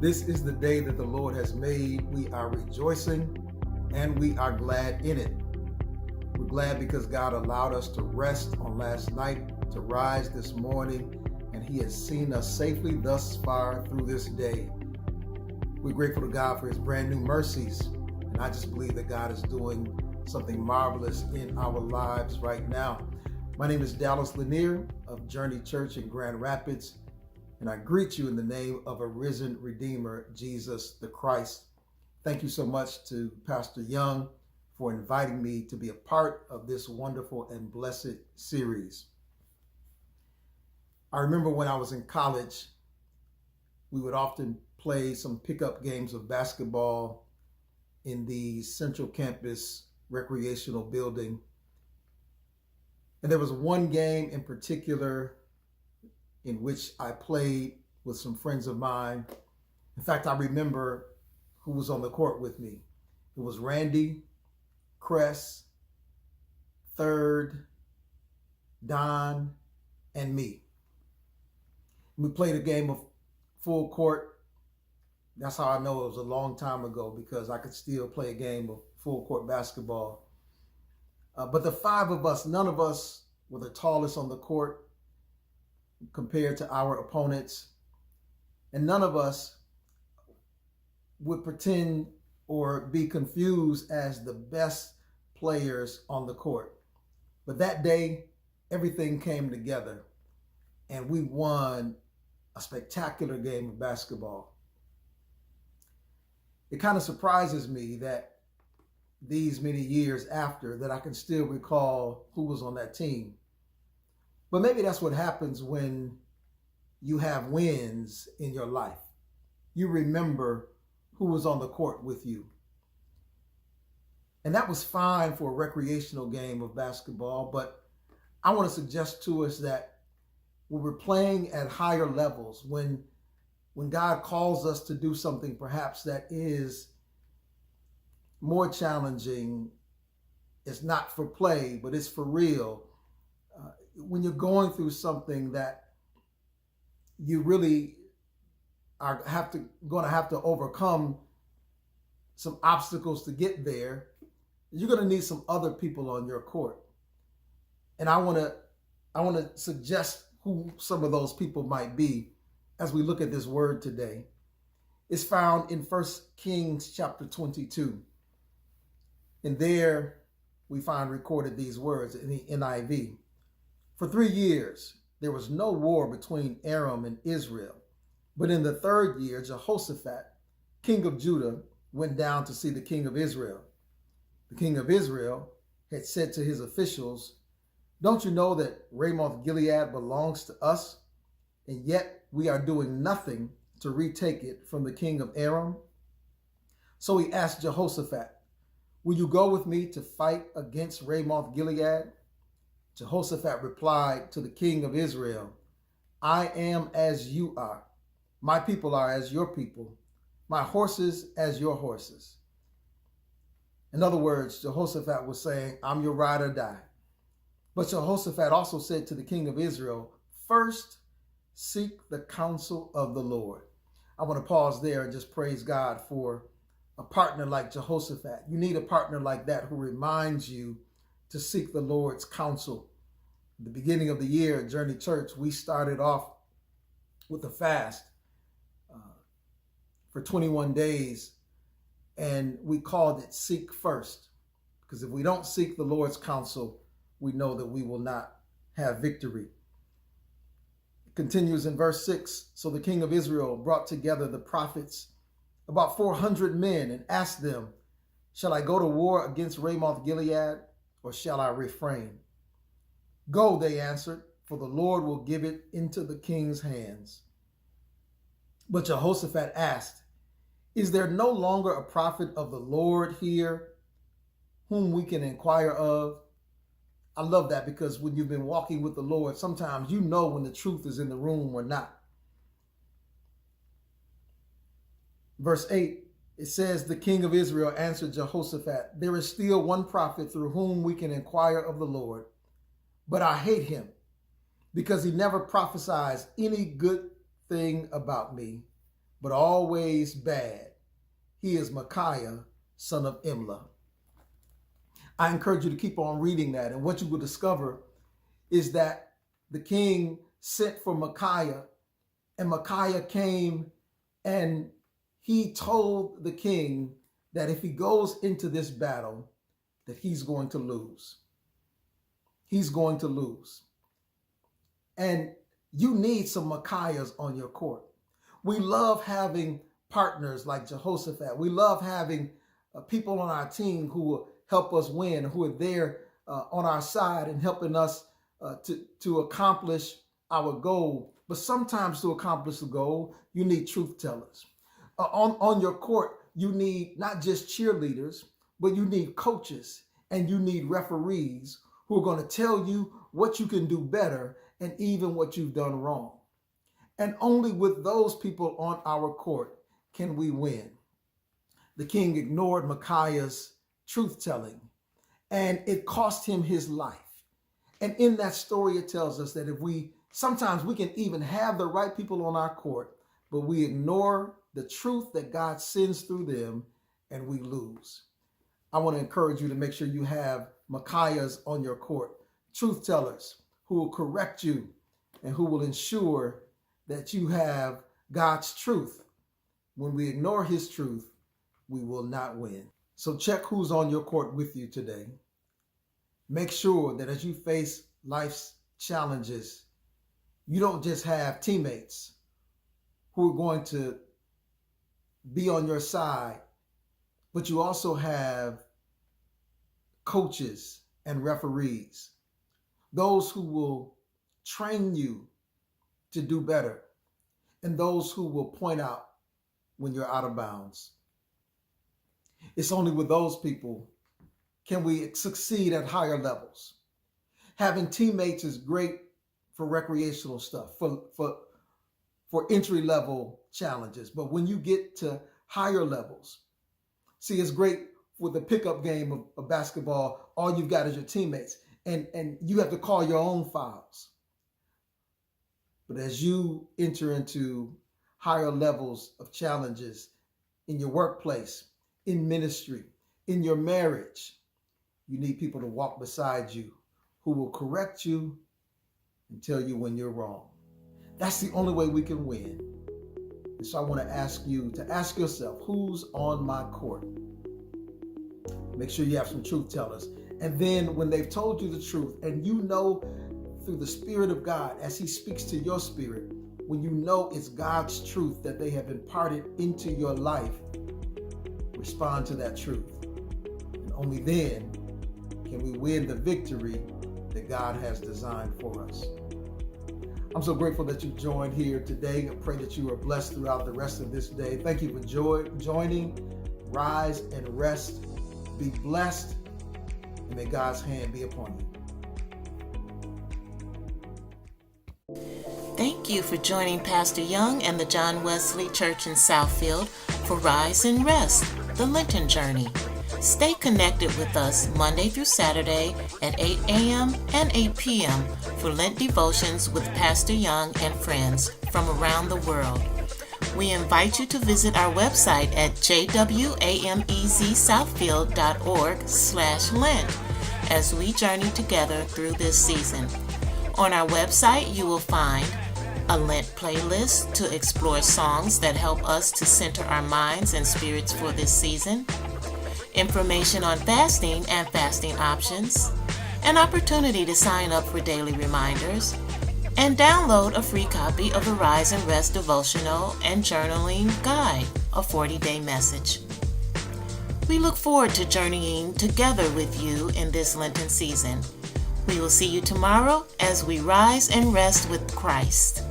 This is the day that the Lord has made. We are rejoicing and we are glad in it. We're glad because God allowed us to rest on last night, to rise this morning, and He has seen us safely thus far through this day. We're grateful to God for His brand new mercies, and I just believe that God is doing something marvelous in our lives right now. My name is Lenear of Journey Church in Grand Rapids, and I greet you in the name of a risen Redeemer, Jesus the Christ. Thank you so much to Pastor Young for inviting me to be a part of this wonderful and blessed series. I remember when I was in college, we would often play some pickup games of basketball in the Central Campus recreational building. And there was one game in particular in which I played with some friends of mine. In fact, I remember who was on the court with me. It was Randy, Cress, Third, Don, and me. We played a game of full court. That's how I know it was a long time ago, because I could still play a game of full court basketball. But the five of us, none of us were the tallest on the court compared to our opponents. And none of us would pretend or be confused as the best players on the court. But that day, everything came together and we won a spectacular game of basketball. It kind of surprises me that these many years after that I can still recall who was on that team. But maybe that's what happens when you have wins in your life. You remember who was on the court with you. And that was fine for a recreational game of basketball, but I want to suggest to us that when we're playing at higher levels, when God calls us to do something perhaps that is more challenging, it's not for play, but it's for real. When you're going through something that you really are going to have to overcome some obstacles to get there, you're going to need some other people on your court. And I want to suggest who some of those people might be as we look at this word today. It's found in 1 Kings chapter 22. And there we find recorded these words in the NIV. For 3 years, there was no war between Aram and Israel. But in the third year, Jehoshaphat, king of Judah, went down to see the king of Israel. The king of Israel had said to his officials, "Don't you know that Ramoth Gilead belongs to us? And yet we are doing nothing to retake it from the king of Aram." So he asked Jehoshaphat, "Will you go with me to fight against Ramoth Gilead?" Jehoshaphat replied to the king of Israel, "I am as you are. My people are as your people. My horses as your horses." In other words, Jehoshaphat was saying, "I'm your ride or die." But Jehoshaphat also said to the king of Israel, "First, seek the counsel of the Lord." I want to pause there and just praise God for a partner like Jehoshaphat. You need a partner like that who reminds you to seek the Lord's counsel. At the beginning of the year at Journey Church, we started off with a fast for 21 days, and we called it Seek First, because if we don't seek the Lord's counsel, we know that we will not have victory. It continues in verse 6. So the king of Israel brought together the prophets, about 400 men, and asked them, "Shall I go to war against Ramoth Gilead, or shall I refrain?" "Go," they answered, "for the Lord will give it into the king's hands." But Jehoshaphat asked, "Is there no longer a prophet of the Lord here whom we can inquire of?" I love that, because when you've been walking with the Lord, sometimes you know when the truth is in the room or not. Verse 8, it says, the king of Israel answered Jehoshaphat, "There is still one prophet through whom we can inquire of the Lord, but I hate him because he never prophesies any good thing about me. but always bad. He is Micaiah, son of Imlah. I encourage you to keep on reading that. And what you will discover is that the king sent for Micaiah, and Micaiah came and he told the king that if he goes into this battle, that he's going to lose. He's going to lose. And you need some Micaiahs on your court. We love having partners like Jehoshaphat. We love having people on our team who will help us win, who are there on our side and helping us to accomplish our goal. But sometimes to accomplish the goal, you need truth tellers. On your court, you need not just cheerleaders, but you need coaches and you need referees who are going to tell you what you can do better and even what you've done wrong. And only with those people on our court can we win. The king ignored Micaiah's truth-telling, and it cost him his life. And in that story, it tells us that sometimes we can even have the right people on our court, but we ignore the truth that God sends through them, and we lose. I want to encourage you to make sure you have Micaiahs on your court, truth tellers who will correct you and who will ensure that you have God's truth. When we ignore his truth, we will not win. So check who's on your court with you today. Make sure that as you face life's challenges, you don't just have teammates who are going to be on your side, but you also have coaches and referees, those who will train you to do better, and those who will point out when you're out of bounds. It's only with those people can we succeed at higher levels. Having teammates is great for recreational stuff, for entry-level challenges. But when you get to higher levels, see, it's great with the pickup game of basketball. All you've got is your teammates, and you have to call your own fouls. But as you enter into higher levels of challenges in your workplace, in ministry, in your marriage, you need people to walk beside you who will correct you and tell you when you're wrong. That's the only way we can win. And so I want to ask you to ask yourself, who's on my court? Make sure you have some truth tellers. And then when they've told you the truth, and you know through the Spirit of God, as he speaks to your spirit, when you know it's God's truth that they have imparted into your life, respond to that truth. And only then can we win the victory that God has designed for us. I'm so grateful that you joined here today. I pray that you are blessed throughout the rest of this day. Thank you for joining. Rise and rest. Be blessed, and may God's hand be upon you. Thank you for joining Pastor Young and the John Wesley Church in Southfield for Rise and Rest, the Lenten Journey. Stay connected with us Monday through Saturday at 8 a.m. and 8 p.m. for Lent devotions with Pastor Young and friends from around the world. We invite you to visit our website at jwamezsouthfield.org/Lent as we journey together through this season. On our website, you will find a Lent playlist to explore songs that help us to center our minds and spirits for this season, information on fasting and fasting options, an opportunity to sign up for daily reminders, and download a free copy of the Rise and Rest devotional and journaling guide, a 40-day message. We look forward to journeying together with you in this Lenten season. We will see you tomorrow as we rise and rest with Christ.